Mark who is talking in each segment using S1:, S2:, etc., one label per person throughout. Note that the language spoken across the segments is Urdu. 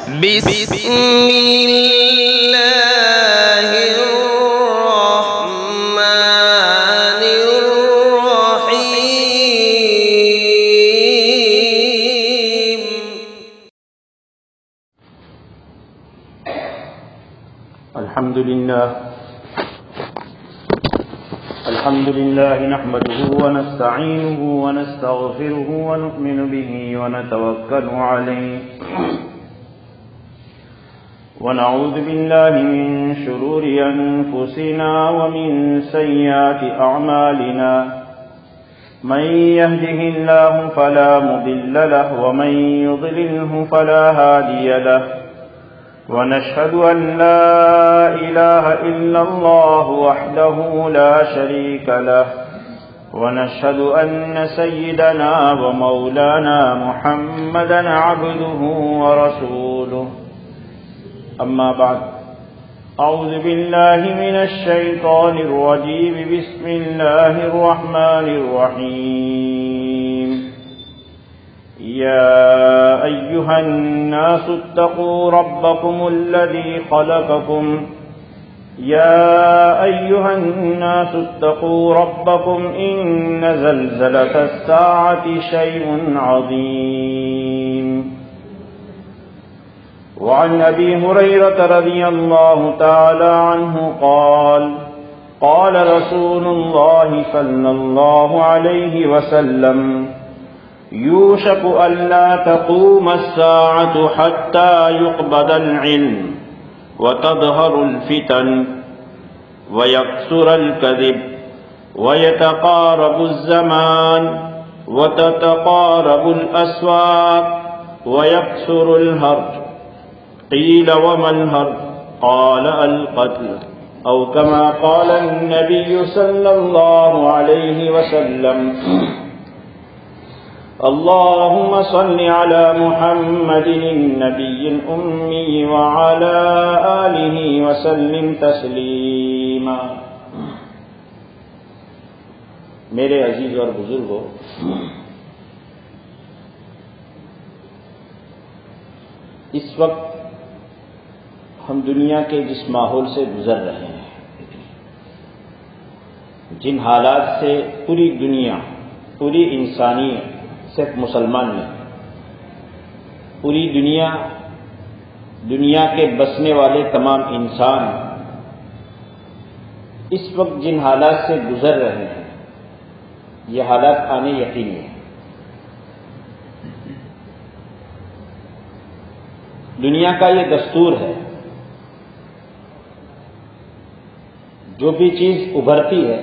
S1: بسم الله الرحمن الرحيم.
S2: الحمد لله نحمده ونستعينه ونستغفره ونؤمن به ونتوكل عليه ونعوذ بالله من شرور أنفسنا ومن سيئات أعمالنا من يهده الله فلا مضل له ومن يضلله فلا هادي له ونشهد أن لا إله إلا الله وحده لا شريك له ونشهد أن سيدنا ومولانا محمدا عبده ورسوله. أما بعد، أعوذ بالله من الشيطان الرجيم. بسم الله الرحمن الرحيم. يا أيها الناس اتقوا ربكم الذي خلقكم إن زلزلة الساعة شيء عظيم. وعن أبي هريرة رضي الله تعالى عنه قال قال رسول الله صلى الله عليه وسلم: يوشك ألا تقوم الساعة حتى يقبض العلم وتظهر الفتن ويكثر الكذب ويتقارب الزمان وتتقارب الأسواق ويكثر الهرج. قيل وما الهرج؟ قال القتل، أو كما قال النبي صلى الله عليه وسلم. اللهم صل على محمد النبي الأمي وعلى آله وسلم تسلیما. میرے عزیز اور بزرگوں، اس وقت ہم دنیا کے جس ماحول سے گزر رہے ہیں، جن حالات سے پوری دنیا، پوری انسانیت، صرف مسلمان نہیں، پوری دنیا کے بسنے والے تمام انسان اس وقت جن حالات سے گزر رہے ہیں، یہ حالات آنے یقینی ہیں. دنیا کا یہ دستور ہے، جو بھی چیز ابھرتی ہے،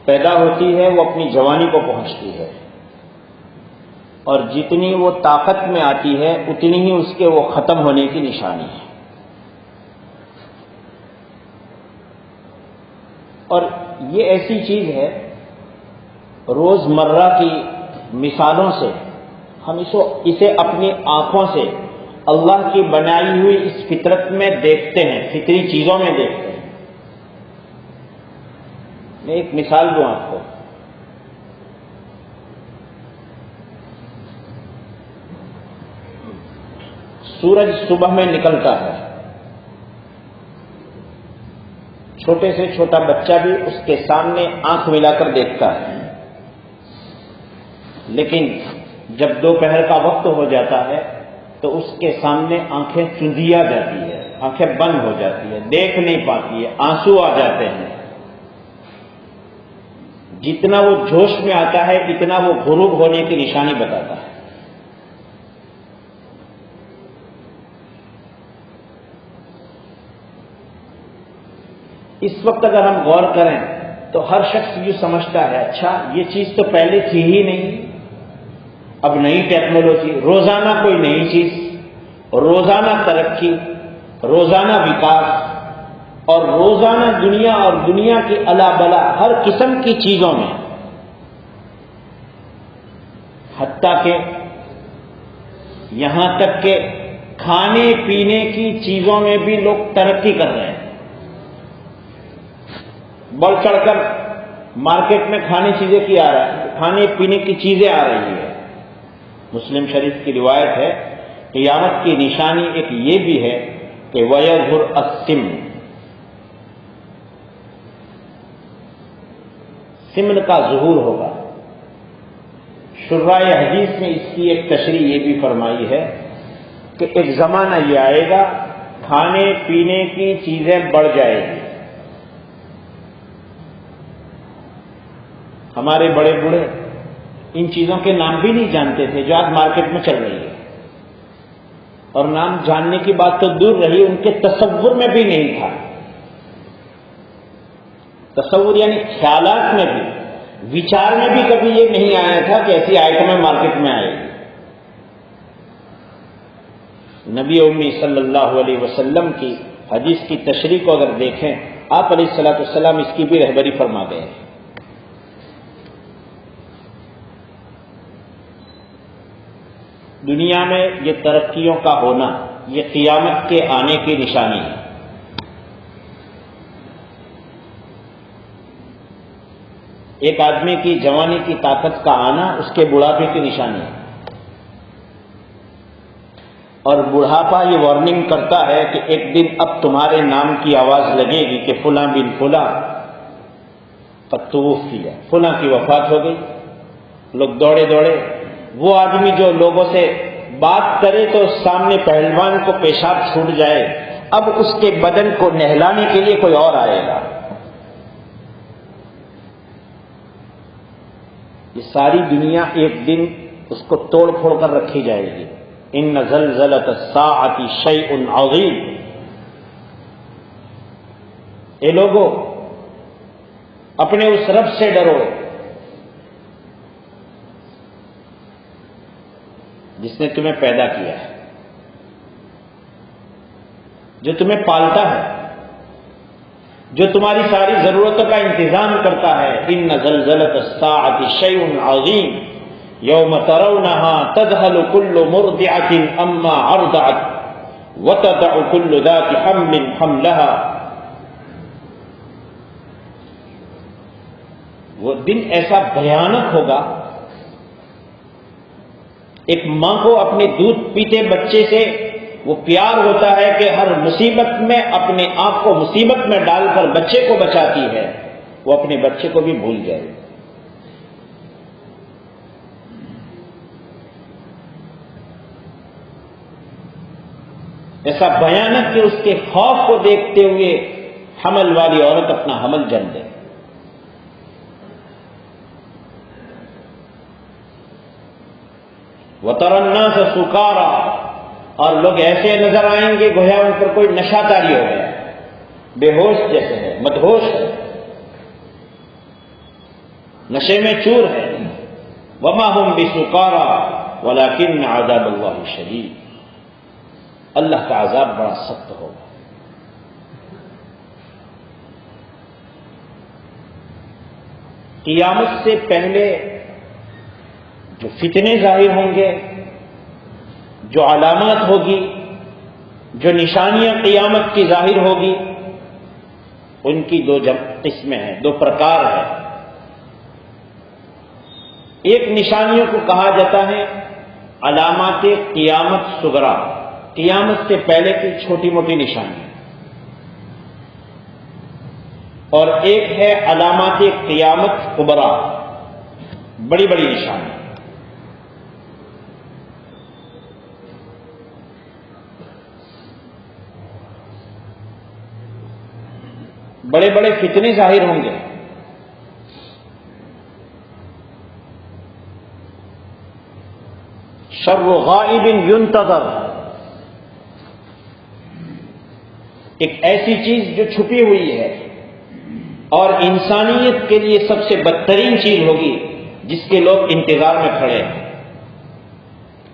S2: پیدا ہوتی ہے، وہ اپنی جوانی کو پہنچتی ہے، اور جتنی وہ طاقت میں آتی ہے اتنی ہی اس کے وہ ختم ہونے کی نشانی ہے. اور یہ ایسی چیز ہے، روزمرہ کی مثالوں سے ہم اسے اپنی آنکھوں سے اللہ کی بنائی ہوئی اس فطرت میں دیکھتے ہیں، فطری چیزوں میں دیکھتے ہیں. میں ایک مثال دوں آپ کو. سورج صبح میں نکلتا ہے، چھوٹے سے چھوٹا بچہ بھی اس کے سامنے آنکھ ملا کر دیکھتا ہے، لیکن جب دوپہر کا وقت ہو جاتا ہے تو اس کے سامنے آنکھیں چندیا جاتی ہے، آنکھیں بند ہو جاتی ہے، دیکھ نہیں پاتی ہے، آنسو آ جاتے ہیں. جتنا وہ جوش میں آتا ہے اتنا وہ غروب ہونے کی نشانی بتاتا ہے. اس وقت اگر ہم غور کریں تو ہر شخص یہ سمجھتا ہے اچھا یہ چیز تو پہلے تھی ہی نہیں، اب نئی ٹیکنالوجی، روزانہ کوئی نئی چیز، روزانہ ترقی، روزانہ وکاس، اور روزانہ دنیا اور دنیا کی الا بلا ہر قسم کی چیزوں میں، حتیٰ کہ یہاں تک کہ کھانے پینے کی چیزوں میں بھی لوگ ترقی کر رہے ہیں. بڑھ چڑھ کر مارکیٹ میں کھانے پینے کی چیزیں آ رہی ہیں. مسلم شریف کی روایت ہے، قیامت کی نشانی ایک یہ بھی ہے کہ وَيَظْهُرُ السِّمْنُ، سمن کا ظہور ہوگا۔ شراح حدیث نے اس کی ایک تشریح یہ بھی فرمائی ہے کہ ایک زمانہ یہ آئے گا کھانے پینے کی چیزیں بڑھ جائے گی۔ ہمارے بڑے بوڑھے ان چیزوں کے نام بھی نہیں جانتے تھے جو آج مارکیٹ میں چل رہی ہے، اور نام جاننے کی بات تو دور رہی، ان کے تصور میں بھی نہیں تھا۔ تصور یعنی خیالات میں بھی، وچار میں بھی کبھی یہ نہیں آیا تھا کہ ایسی آئٹمیں مارکیٹ میں آئے گی۔ نبی امی صلی اللہ علیہ وسلم کی حدیث کی تشریح کو اگر دیکھیں، آپ علیہ الصلوۃ والسلام اس کی بھی رہبری فرما گئے ہیں۔ دنیا میں یہ ترقیوں کا ہونا یہ قیامت کے آنے کی نشانی ہے۔ ایک آدمی کی جوانی کی طاقت کا آنا اس کے بڑھاپے کی نشانی ہے، اور بڑھاپا یہ وارننگ کرتا ہے کہ ایک دن اب تمہارے نام کی آواز لگے گی کہ فلاں بن فلاں قد توفی، فلاں کی وفات ہو گئی۔ لوگ دوڑے دوڑے، وہ آدمی جو لوگوں سے بات کرے تو سامنے پہلوان کو پیشاب چھوٹ جائے، اب اس کے بدن کو نہلانے کے لیے کوئی اور آئے گا۔ یہ ساری دنیا ایک دن اس کو توڑ پھوڑ کر رکھی جائے گی۔ ان زلزلۃ الساعۃ شیء عظیم۔ اے لوگو، اپنے اس رب سے ڈرو جس نے تمہیں پیدا کیا ہے، جو تمہیں پالتا ہے، جو تمہاری ساری ضرورتوں کا انتظام کرتا ہے۔ ان زلزلۃ الساعۃ شیء عظیم یوم ترونها تذهل كل مرضعة عما ارضعت وتضع كل ذات حمل حملها۔ وہ دن ایسا بھیانک ہوگا، ایک ماں کو اپنے دودھ پیتے بچے سے وہ پیار ہوتا ہے کہ ہر مصیبت میں اپنے آپ کو مصیبت میں ڈال کر بچے کو بچاتی ہے، وہ اپنے بچے کو بھی بھول جائے۔ ایسا بھیانک کہ اس کے خوف کو دیکھتے ہوئے حمل والی عورت اپنا حمل جن دے۔ وَتَرَى النَّاسَ سُكَارَىٰ، اور لوگ ایسے نظر آئیں گے گویا ان پر کوئی نشہ طاری ہو گیا، بے ہوش جیسے ہے، مدہوش ہے، نشے میں چور ہے۔ وَمَا هُمْ بِسُكَارَىٰ وَلَٰكِنَّ عَذَابَ اللَّهِ شَدِيدٌ، اللہ کا عذاب بڑا سخت ہوگا۔ قیامت سے پہلے جو فتنے ظاہر ہوں گے، جو علامات ہوگی، جو نشانیاں قیامت کی ظاہر ہوگی، ان کی دو قسمیں ہیں، دو پرکار ہیں۔ ایک نشانیوں کو کہا جاتا ہے علامات قیامت صغریٰ، قیامت سے پہلے کی چھوٹی موٹی نشانی، اور ایک ہے علامات قیامت کبریٰ، بڑی بڑی نشانی۔ بڑے بڑے فتنے ظاہر ہوں گے، شر غائب ينتظر، ایک ایسی چیز جو چھپی ہوئی ہے اور انسانیت کے لیے سب سے بدترین چیز ہوگی جس کے لوگ انتظار میں کھڑے ہیں۔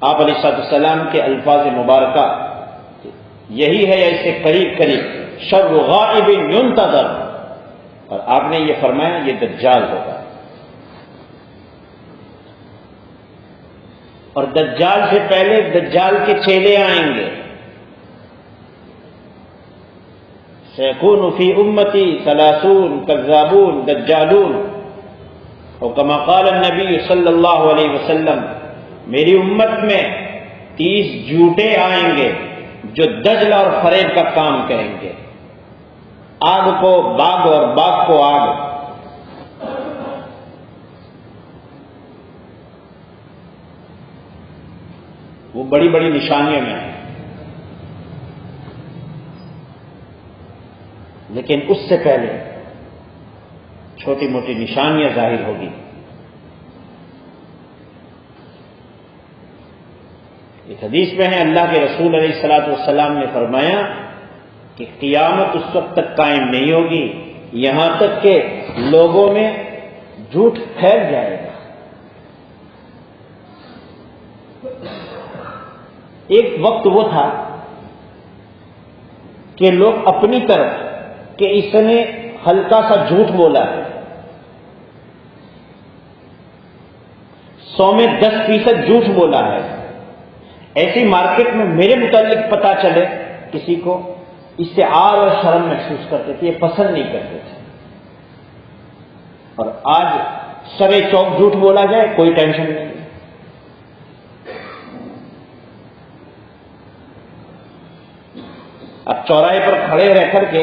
S2: آپ علیہ السلام کے الفاظ مبارکہ یہی ہے، یا اس سے قریب قریب، شر غائب ينتظر، اور آپ نے یہ فرمایا یہ دجال ہوگا، اور دجال سے پہلے دجال کے چیلے آئیں گے۔ سيكون في امتي 30 كذابون دجالون، اور كما قال النبي صلی اللہ علیہ وسلم میری امت میں 30 جھوٹے آئیں گے جو دجل اور فریب کا کام کریں گے، آگ کو باغ اور باغ کو آگ۔ وہ بڑی بڑی نشانیاں میں ہیں، لیکن اس سے پہلے چھوٹی موٹی نشانیاں ظاہر ہوگی۔ ایک حدیث میں ہے، اللہ کے رسول علیہ الصلوۃ والسلام نے فرمایا کہ قیامت اس وقت تک قائم نہیں ہوگی یہاں تک کہ لوگوں میں جھوٹ پھیل جائے گا۔ ایک وقت وہ تھا کہ لوگ اپنی طرف کہ اس نے ہلکا سا جھوٹ بولا ہے، 100 میں 10% جھوٹ بولا ہے، ایسی مارکیٹ میں میرے متعلق پتا چلے کسی کو، اس سے عار اور شرم محسوس کرتے تھے، یہ پسند نہیں کرتے تھے۔ اور آج سرے چوک جھوٹ بولا جائے کوئی ٹینشن نہیں۔ اب چوراہے پر کھڑے رہ کر کے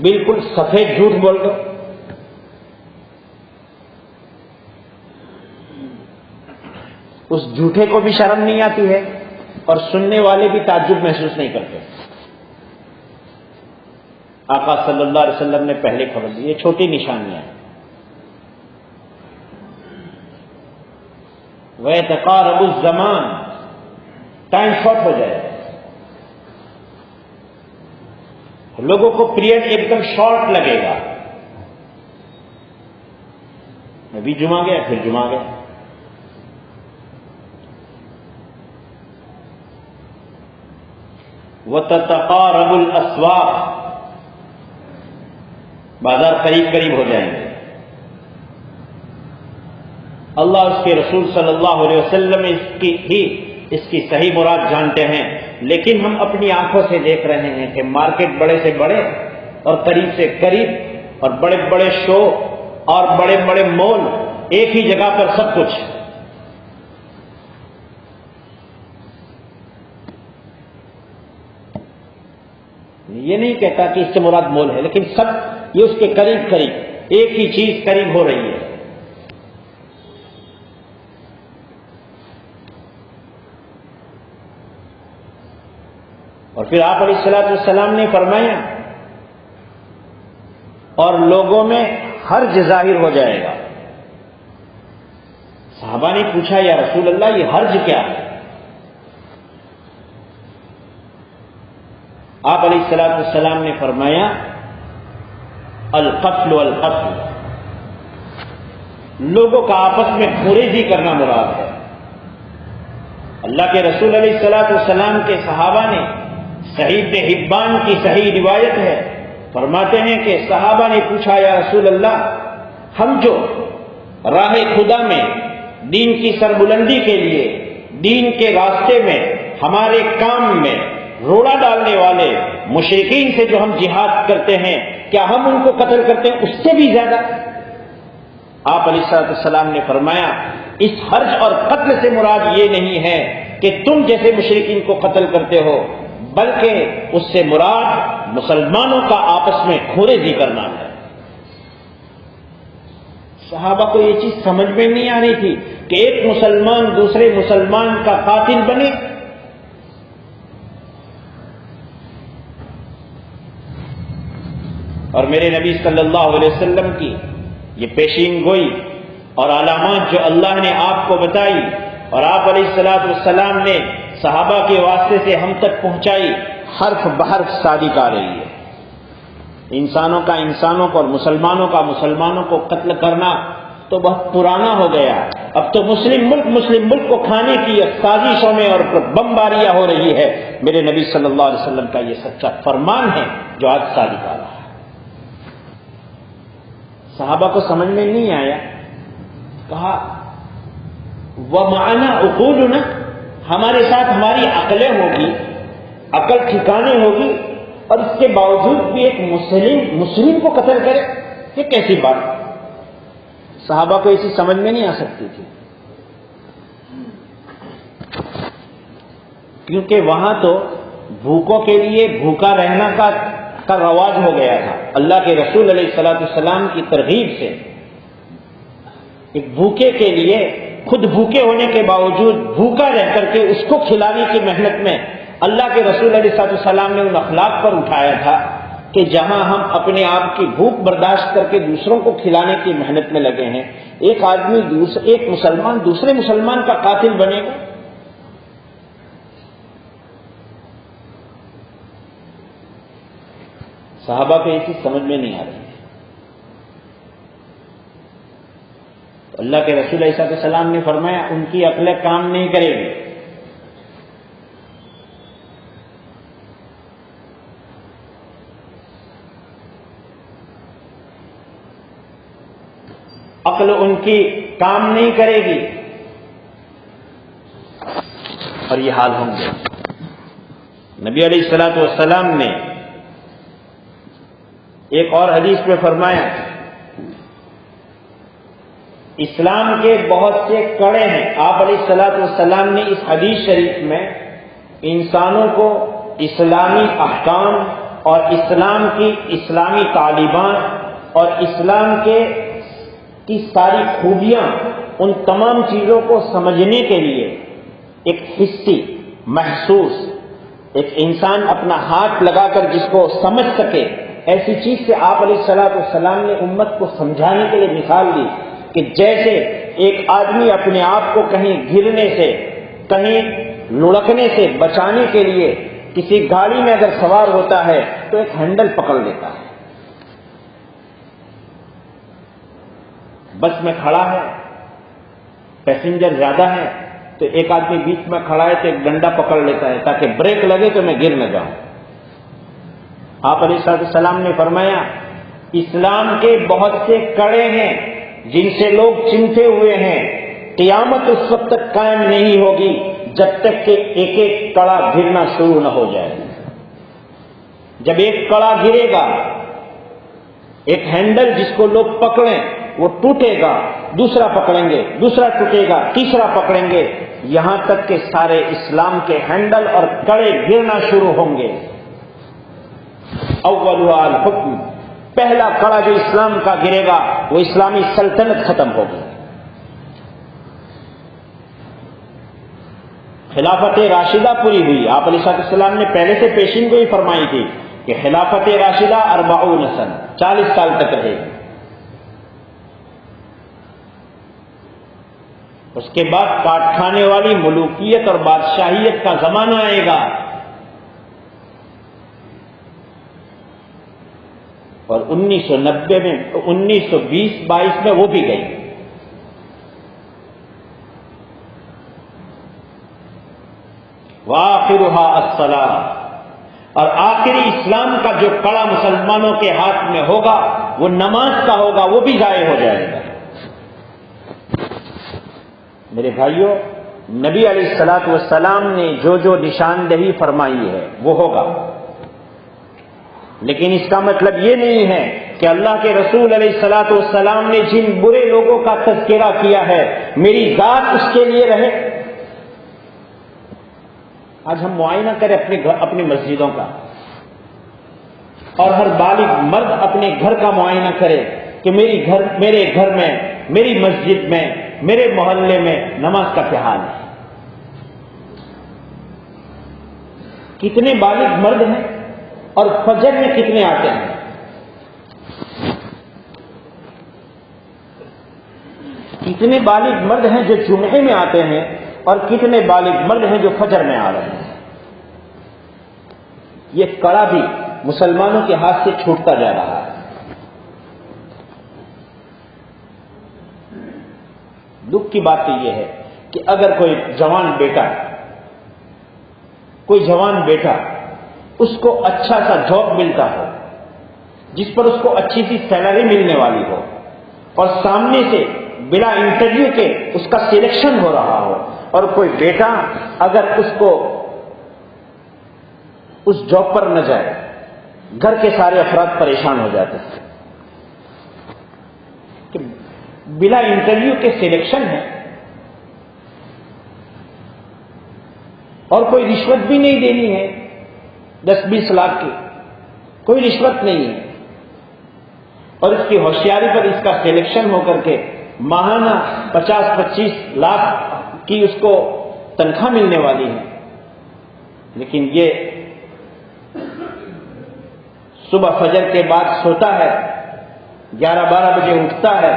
S2: بالکل سفید جھوٹ بول دو، اس جھوٹے کو بھی شرم نہیں آتی ہے اور سننے والے بھی تعجب محسوس نہیں کرتے۔ آقا صلی اللہ علیہ وسلم نے پہلے خبر دی، یہ چھوٹی نشانیاں ہیں۔ وَيَتَقَارَبُ الزَّمَانُ، ٹائم شارٹ ہو جائے، لوگوں کو پیریڈ ایک دم شارٹ لگے گا، ابھی جمعہ گیا پھر جمعہ گیا۔ وَتَتَقَارَبُ الْأَسْوَاقُ، بازار قریب قریب ہو جائیں گے۔ اللہ اس کے رسول صلی اللہ علیہ وسلم اس کی صحیح مراد جانتے ہیں، لیکن ہم اپنی آنکھوں سے دیکھ رہے ہیں کہ مارکیٹ بڑے سے بڑے اور قریب سے قریب اور بڑے بڑے شو اور بڑے بڑے مال، ایک ہی جگہ پر سب کچھ۔ یہ نہیں کہتا کہ اس سے مراد مال ہے، لیکن سب یہ اس کے قریب قریب ایک ہی چیز قریب ہو رہی ہے۔ اور پھر آپ علیہ الصلوۃ والسلام نے فرمایا اور لوگوں میں حرج ظاہر ہو جائے گا۔ صحابہ نے پوچھا یا رسول اللہ یہ حرج کیا ہے؟ آپ علیہ الصلوۃ والسلام نے فرمایا القتل والقتل، لوگوں کا آپس میں خوریزی کرنا مراد ہے۔ اللہ کے رسول علیہ الصلوۃ والسلام کے صحابہ نے، صحیح ابن حبان کی صحیح روایت ہے، فرماتے ہیں کہ صحابہ نے پوچھا یا رسول اللہ، ہم جو راہ خدا میں دین کی سربلندی کے لیے، دین کے راستے میں، ہمارے کام میں روڑا ڈالنے والے مشرکین سے جو ہم جہاد کرتے ہیں، کیا ہم ان کو قتل کرتے ہیں اس سے بھی زیادہ؟ آپ علیہ السلام نے فرمایا اس حرج اور قتل سے مراد یہ نہیں ہے کہ تم جیسے مشرکین کو قتل کرتے ہو، بلکہ اس سے مراد مسلمانوں کا آپس میں خوریزی کرنا ہے۔ صحابہ کو یہ چیز سمجھ میں نہیں آ رہی تھی کہ ایک مسلمان دوسرے مسلمان کا قاتل بنے۔ اور میرے نبی صلی اللہ علیہ وسلم کی یہ پیشین گوئی اور علامات جو اللہ نے آپ کو بتائی اور آپ علیہ الصلوۃ والسلام نے صحابہ کے واسطے سے ہم تک پہنچائی، حرف بحرف صادق آ رہی ہے۔ انسانوں کا انسانوں کو اور مسلمانوں کا مسلمانوں کو قتل کرنا تو بہت پرانا ہو گیا، اب تو مسلم ملک کو کھانے کی سازشوں میں اور بمباریاں ہو رہی ہے۔ میرے نبی صلی اللہ علیہ وسلم کا یہ سچا فرمان ہے جو آج صادق آ رہا ہے۔ صحابہ کو سمجھ میں نہیں آیا، کہا وَمَعَنَا عُقُولُنَا، ہمارے ساتھ ہماری عقلیں ہوگی، عقل ٹھکانے ہوگی، اور اس کے باوجود بھی ایک مسلم کو قتل کرے، یہ کیسی بات؟ صحابہ کو ایسی سمجھ میں نہیں آ سکتی تھی۔ کیونکہ وہاں تو بھوکوں کے لیے بھوکا رہنا کا رواج ہو گیا تھا. اللہ کے رسول علیہ الصلوۃ والسلام کی ترغیب سے ایک بھوکے کے لیے خود بھوکے ہونے کے باوجود بھوکا رہ کر کے اس کو کھلانے کی محنت میں اللہ کے رسول علیہ الصلوۃ والسلام نے ان اخلاق پر اٹھایا تھا کہ جہاں ہم اپنے آپ کی بھوک برداشت کر کے دوسروں کو کھلانے کی محنت میں لگے ہیں، ایک آدمی ایک مسلمان دوسرے مسلمان کا قاتل بنے گا. صحابہ کو یہ چیز سمجھ میں نہیں آ رہی. اللہ کے رسول علیہ السلام نے فرمایا ان کی عقلیں کام نہیں کرے گی. عقل ان کی کام نہیں کرے گی اور یہ حال ہوں گے. نبی علیہ الصلوۃ والسلام نے ایک اور حدیث میں فرمایا اسلام کے بہت سے کڑے ہیں. آپ علیہ الصلوۃ والسلام نے اس حدیث شریف میں انسانوں کو اسلامی احکام اور اسلام کی اسلامی تعلیمات اور اسلام کی ساری خوبیاں ان تمام چیزوں کو سمجھنے کے لیے ایک حسی محسوس ایک انسان اپنا ہاتھ لگا کر جس کو سمجھ سکے ایسی چیز سے آپ علیہ الصلوۃ والسلام نے امت کو سمجھانے کے لیے مثال دی کہ جیسے ایک آدمی اپنے آپ کو کہیں گرنے سے کہیں لڑکنے سے بچانے کے لیے کسی گاڑی میں اگر سوار ہوتا ہے تو ایک ہینڈل پکڑ لیتا ہے. بس میں کھڑا ہے، پیسنجر زیادہ ہے تو ایک آدمی بیچ میں کھڑا ہے تو ایک ڈنڈا پکڑ لیتا ہے تاکہ بریک لگے تو میں گر نہ جاؤں. آپ علیہ السلام نے فرمایا اسلام کے بہت سے کڑے ہیں جن سے لوگ چمٹے ہوئے ہیں، قیامت اس وقت تک قائم نہیں ہوگی جب تک کہ ایک ایک کڑا گرنا شروع نہ ہو جائے. جب ایک کڑا گرے گا، ایک ہینڈل جس کو لوگ پکڑیں وہ ٹوٹے گا، دوسرا پکڑیں گے، دوسرا ٹوٹے گا، تیسرا پکڑیں گے، یہاں تک کہ سارے اسلام کے ہینڈل اور کڑے گرنا شروع ہوں گے. اولها الحکم، پہلا کڑا جو اسلام کا گرے گا وہ اسلامی سلطنت ختم ہوگی. خلافت راشدہ پوری ہوئی. آپ علیہ السلام نے پہلے سے پیشین گوئی فرمائی تھی کہ خلافت راشدہ 40 سن 40 سال تک رہے گی. اس کے بعد کاٹ کھانے والی ملوکیت اور بادشاہیت کا زمانہ آئے گا اور 1990 میں 1920-22 میں وہ بھی گئی. وآخرها الصلاۃ، اور آخری اسلام کا جو کڑا مسلمانوں کے ہاتھ میں ہوگا وہ نماز کا ہوگا، وہ بھی ضائع ہو جائے گا. میرے بھائیوں، نبی علیہ الصلوۃ والسلام نے جو نشاندہی فرمائی ہے وہ ہوگا، لیکن اس کا مطلب یہ نہیں ہے کہ اللہ کے رسول علیہ الصلوۃ والسلام نے جن برے لوگوں کا تذکرہ کیا ہے میری ذات اس کے لیے رہے. آج ہم معائنہ کریں اپنی مسجدوں کا، اور ہر بالغ مرد اپنے گھر کا معائنہ کرے کہ میرے گھر میں، میری مسجد میں، میرے محلے میں نماز کا کیا حال ہے. کتنے بالغ مرد ہیں اور فجر میں کتنے آتے ہیں؟ کتنے بالغ مرد ہیں جو جمعے میں آتے ہیں اور کتنے بالغ مرد ہیں جو فجر میں آ رہے ہیں؟ یہ کڑا بھی مسلمانوں کے ہاتھ سے چھوٹتا جا رہا ہے. دکھ کی بات تو یہ ہے کہ اگر کوئی جوان بیٹا اس کو اچھا سا جاب ملتا ہو جس پر اس کو اچھی سی سیلری ملنے والی ہو اور سامنے سے بلا انٹرویو کے اس کا سلیکشن ہو رہا ہو، اور کوئی بیٹا اگر اس کو اس جاب پر نہ جائے، گھر کے سارے افراد پریشان ہو جاتے ہیں کہ بلا انٹرویو کے سلیکشن ہے. اور کوئی رشوت بھی نہیں دینی ہے 10-20 لاکھ کی، کوئی رشوت نہیں ہے، اور اس کی ہوشیاری پر اس کا سلیکشن ہو کر کے ماہانہ 50-25 لاکھ کی اس کو تنخواہ ملنے والی ہے، لیکن یہ صبح فجر کے بعد سوتا ہے، 11-12 بجے اٹھتا ہے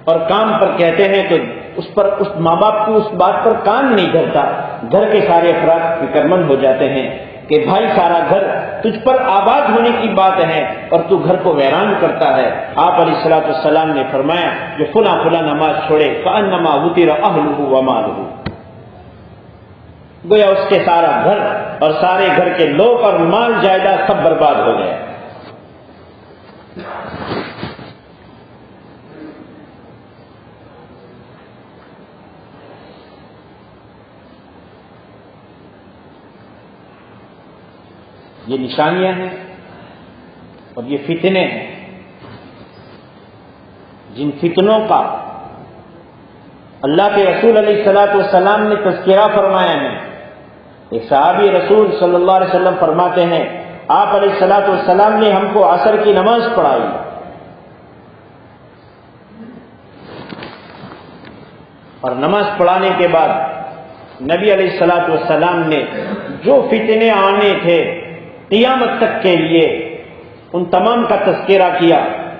S2: اور کام پر کہتے ہیں تو اس ماں باپ کو اس بات پر کان نہیں دھرتا۔ گھر کے سارے افراد فکر مند ہو جاتے ہیں کہ بھائی سارا گھر تجھ پر آباد ہونے کی بات ہے اور تو گھر کو ویران کرتا ہے۔ آپ علیہ الصلوۃ والسلام نے فرمایا جو فلاں نماز چھوڑے فانما وطر اہلہ ومالہ، گویا اس کے سارا گھر اور سارے گھر کے لوگ اور مال جائیداد سب برباد ہو گئے۔ یہ نشانیاں ہیں اور یہ فتنے ہیں، جن فتنوں کا اللہ کے رسول علیہ الصلوۃ والسلام نے تذکرہ فرمایا ہے۔ ایک صحابی رسول صلی اللہ علیہ وسلم فرماتے ہیں آپ علیہ الصلوۃ والسلام نے ہم کو عصر کی نماز پڑھائی، اور نماز پڑھانے کے بعد نبی علیہ الصلوۃ والسلام نے جو فتنے آنے تھے قیامت تک کے لیے ان تمام کا تذکرہ کیا۔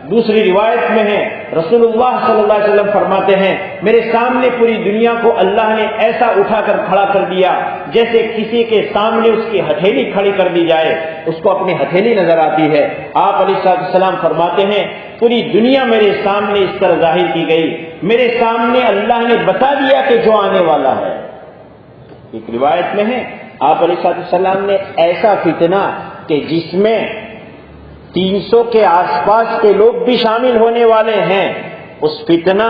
S2: دوسری روایت میں ہے رسول اللہ صلی اللہ علیہ وسلم فرماتے ہیں میرے سامنے پوری دنیا کو اللہ نے ایسا اٹھا کر کھڑا کر دیا جیسے کسی کے سامنے اس کی ہتھیلی کھڑی کر دی جائے، اس کو اپنی ہتھیلی نظر آتی ہے۔ آپ علیہ السلام فرماتے ہیں پوری دنیا میرے سامنے اس طرح ظاہر کی گئی، میرے سامنے اللہ نے بتا دیا کہ جو آنے والا ہے۔ ایک روایت میں ہے آپ علیہ السلام نے ایسا فتنہ کہ جس میں 300 کے آس پاس کے لوگ بھی شامل ہونے والے ہیں، اس فتنہ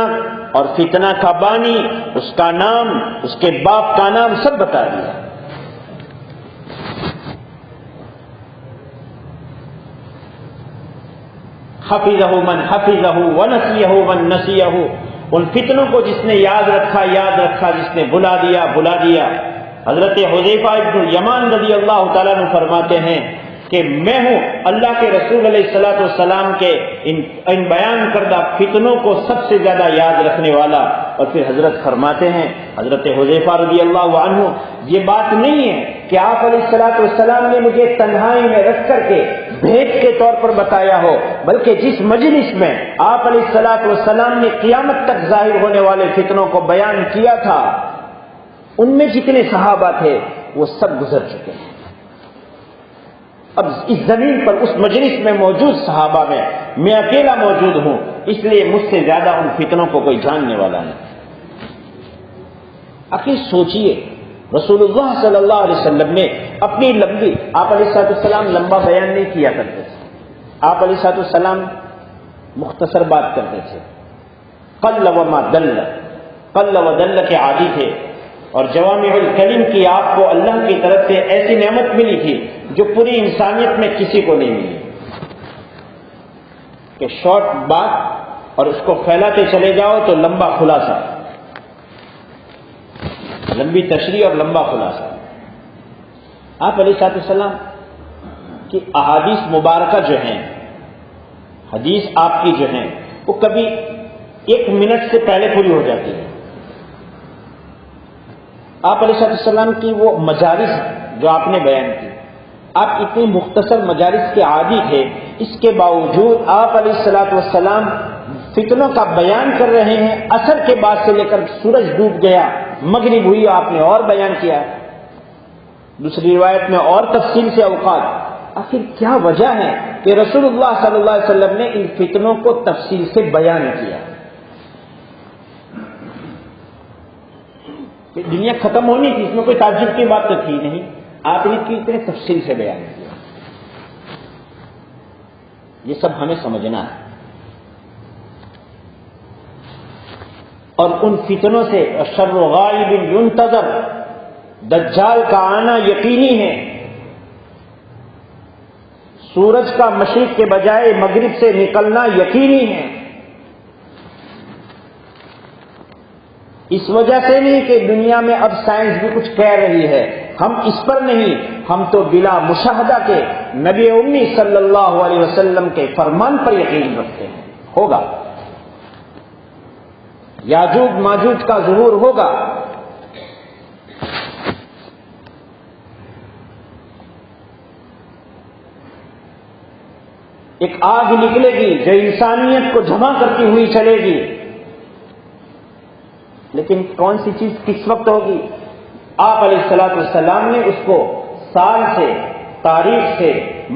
S2: اور فتنہ کا بانی، اس کا نام، اس کے باپ کا نام سب بتا دیا۔ حفظہ من حفظہ ونسیہ من نسیہ، ان فتنوں کو جس نے یاد رکھا یاد رکھا، جس نے بلا دیا بلا دیا۔ حضرت حذیفہ بن الیمان رضی اللہ تعالیٰ عنہ فرماتے ہیں کہ میں ہوں اللہ کے رسول علیہ الصلوۃ والسلام کے ان بیان کردہ فتنوں کو سب سے زیادہ یاد رکھنے والا۔ اور پھر حضرت فرماتے ہیں حضرت حذیفہ رضی اللہ عنہ یہ بات نہیں ہے کہ آپ علیہ الصلوۃ والسلام نے مجھے تنہائی میں رکھ کر کے بھیٹ کے طور پر بتایا ہو، بلکہ جس مجلس میں آپ علیہ الصلوۃ والسلام نے قیامت تک ظاہر ہونے والے فتنوں کو بیان کیا تھا، ان میں جتنے صحابہ تھے وہ سب گزر چکے ہیں۔ اب اس زمین پر اس مجلس میں موجود صحابہ میں اکیلا موجود ہوں، اس لیے مجھ سے زیادہ ان فتنوں کو کوئی جاننے والا نہیں۔ آخر سوچئے رسول اللہ صلی اللہ علیہ وسلم نے اپنی لمبی، آپ علیہ السلام لمبا بیان نہیں کیا کرتے تھے، آپ علیہ السلام مختصر بات کرتے تھے، قل وما دل، قل و دل کے عادی تھے، اور جوامع الکلم کی آپ کو اللہ کی طرف سے ایسی نعمت ملی تھی جو پوری انسانیت میں کسی کو نہیں ملی، کہ شارٹ بات اور اس کو پھیلاتے چلے جاؤ تو لمبا خلاصہ، لمبی تشریح اور لمبا خلاصہ۔ آپ علیہ السلام کی احادیث مبارکہ جو ہیں، حدیث آپ کی جو ہیں، وہ کبھی 1 منٹ سے پہلے پوری ہو جاتی ہے۔ آپ علیہ السلام کی وہ مجالس جو آپ نے بیان کی، آپ اتنی مختصر مجالس کے عادی تھے، اس کے باوجود آپ علیہ السلام فتنوں کا بیان کر رہے ہیں، عصر کے بعد سے لے کر سورج ڈوب گیا، مغرب ہوئی آپ نے اور بیان کیا، دوسری روایت میں اور تفصیل سے اوقات۔ آخر کیا وجہ ہے کہ رسول اللہ صلی اللہ علیہ وسلم نے ان فتنوں کو تفصیل سے بیان کیا؟ کہ دنیا ختم ہونی تھی، اس میں کوئی تعجب کی بات تو تھی نہیں، آپ نے اتنے تفصیل سے بیان کیا۔ یہ سب ہمیں سمجھنا ہے، اور ان فتنوں سے شر غائب ينتظر، دجال کا آنا یقینی ہے، سورج کا مشرق کے بجائے مغرب سے نکلنا یقینی ہے۔ اس وجہ سے نہیں کہ دنیا میں اب سائنس بھی کچھ کہہ رہی ہے، ہم اس پر نہیں، ہم تو بلا مشاہدہ کے نبی امی صلی اللہ علیہ وسلم کے فرمان پر یقین رکھتے ہیں۔ ہوگا، یاجوج ماجوج کا ظہور ہوگا، ایک آگ نکلے گی جو انسانیت کو جمع کرتی ہوئی چلے گی، لیکن کون سی چیز کس وقت ہوگی؟ آپ علیہ الصلوۃ والسلام نے اس کو سال سے، تاریخ سے،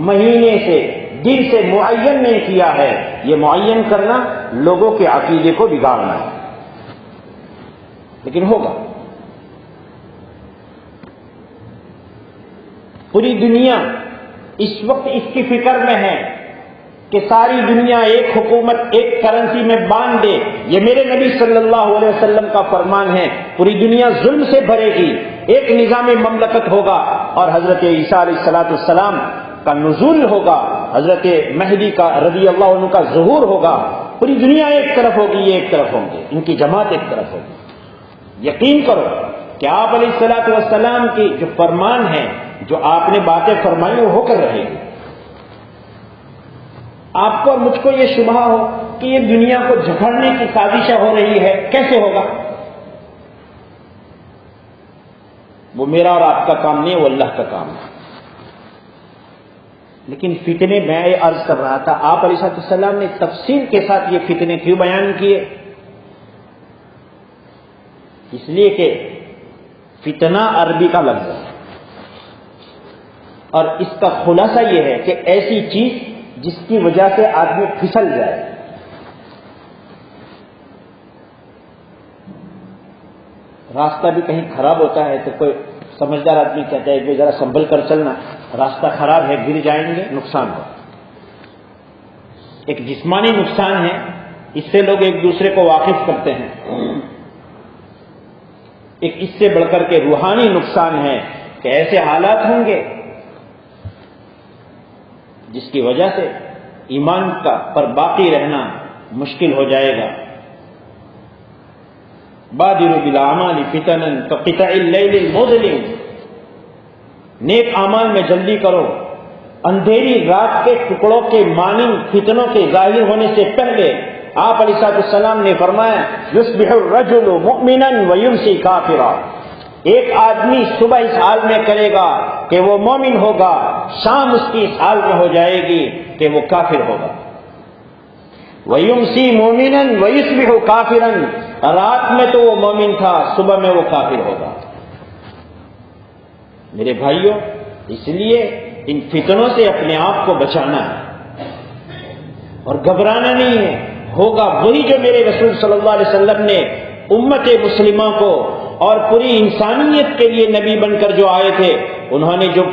S2: مہینے سے، دن سے معین نہیں کیا ہے۔ یہ معین کرنا لوگوں کے عقیدے کو بگاڑنا ہے، لیکن ہوگا۔ پوری دنیا اس وقت اس کی فکر میں ہے کہ ساری دنیا ایک حکومت، ایک کرنسی میں باندھ دے۔ یہ میرے نبی صلی اللہ علیہ وسلم کا فرمان ہے۔ پوری دنیا ظلم سے بھرے گی، ایک نظام مملکت ہوگا، اور حضرت عیسیٰ علیہ السلام کا نزول ہوگا، حضرت مہدی کا رضی اللہ عنہ کا ظہور ہوگا۔ پوری دنیا ایک طرف ہوگی، یہ ایک طرف ہوں گے، ان کی جماعت ایک طرف ہوگی۔ یقین کرو کہ آپ علیہ السلام کی جو فرمان ہے، جو آپ نے باتیں فرمائی، وہ ہو کر رہے گی۔ آپ کو اور مجھ کو یہ شبہ ہو کہ یہ دنیا کو جھکڑنے کی سازشیں ہو رہی ہے، کیسے ہوگا؟ وہ میرا اور آپ کا کام نہیں، وہ اللہ کا کام ہے۔ لیکن فتنے، میں یہ عرض کر رہا تھا، آپ علیہ السلام نے تفصیل کے ساتھ یہ فتنے کیوں بیان کیے؟ اس لیے کہ فتنہ عربی کا لفظ ہے، اور اس کا خلاصہ یہ ہے کہ ایسی چیز جس کی وجہ سے آدمی پھسل جائے۔ راستہ بھی کہیں خراب ہوتا ہے تو کوئی سمجھدار آدمی کہتا ہے کہ ذرا سنبھل کر چلنا، راستہ خراب ہے، گر جائیں گے، نقصان ہو۔ ایک جسمانی نقصان ہے، اس سے لوگ ایک دوسرے کو واقف کرتے ہیں۔ ایک اس سے بڑھ کر کے روحانی نقصان ہے کہ ایسے حالات ہوں گے جس کی وجہ سے ایمان کا پر باقی رہنا مشکل ہو جائے گا۔ بادروا بالاعمال فتنا کقطع اللیل المظلم، نیک اعمال میں جلدی کرو، اندھیری رات کے ٹکڑوں کے مانند فتنوں کے ظاہر ہونے سے پہلے۔ آپ علیہ السلام نے فرمایا یصبح الرجل مؤمنا ویمسی کافرا، ایک آدمی صبح اس حال میں کرے گا کہ وہ مومن ہوگا، شام اس کی اس حال میں ہو جائے گی کہ وہ کافر ہوگا۔ وَيُمْسِي مُؤْمِنًا وَيُصْبِحُ كَافِرًا، رات میں تو وہ مومن تھا، صبح میں وہ کافر ہوگا۔ میرے بھائیوں، اس لیے ان فتنوں سے اپنے آپ کو بچانا ہے اور گھبرانا نہیں ہے۔ ہوگا وہی جو میرے رسول صلی اللہ علیہ وسلم نے امت مسلمہ کو اور پوری انسانیت کے لیے نبی بن کر جو آئے تھے، انہوں نے جو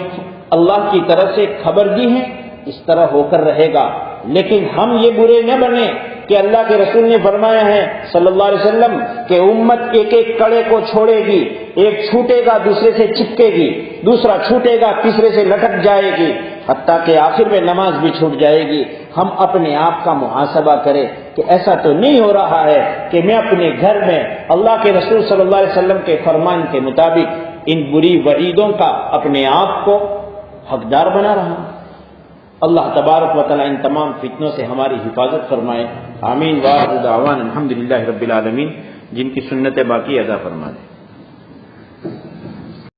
S2: اللہ کی طرف سے خبر دی ہے، اس طرح ہو کر رہے گا۔ لیکن ہم یہ برے نہ بنیں کہ اللہ کے رسول نے فرمایا ہے صلی اللہ علیہ وسلم کہ امت ایک ایک کڑے کو چھوڑے گی، ایک چھوٹے گا دوسرے سے چپکے گی، دوسرا چھوٹے گا تیسرے سے لٹک جائے گی، حتیٰ کہ آخر میں نماز بھی چھوٹ جائے گی۔ ہم اپنے آپ کا محاسبہ کریں کہ ایسا تو نہیں ہو رہا ہے کہ میں اپنے گھر میں اللہ کے رسول صلی اللہ علیہ وسلم کے فرمان کے مطابق ان بری وعیدوں کا اپنے آپ کو حقدار بنا رہا ہوں۔ اللہ تبارک و تعالی ان تمام فتنوں سے ہماری حفاظت فرمائے، آمین۔ وآخر دعوانا الحمدللہ رب العالمین، جن کی سنت باقی ادا فرما دے۔